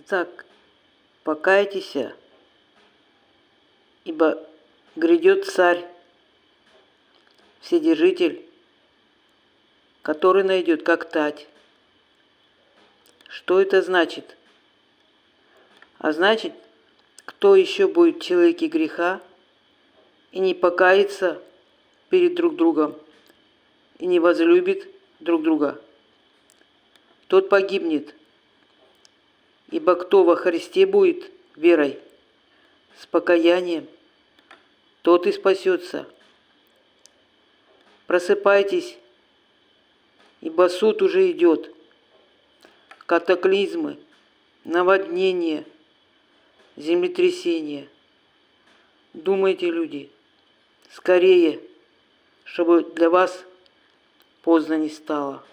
Так, покайтесь, ибо грядет царь, вседержитель, который найдет, как тать. Что это значит? А значит, кто еще будет в человеке греха и не покается перед друг другом и не возлюбит друг друга, тот погибнет. Ибо кто во Христе будет верой, с покаянием, тот и спасется. Просыпайтесь, ибо суд уже идет. Катаклизмы, наводнения, землетрясения. Думайте, люди, скорее, чтобы для вас поздно не стало.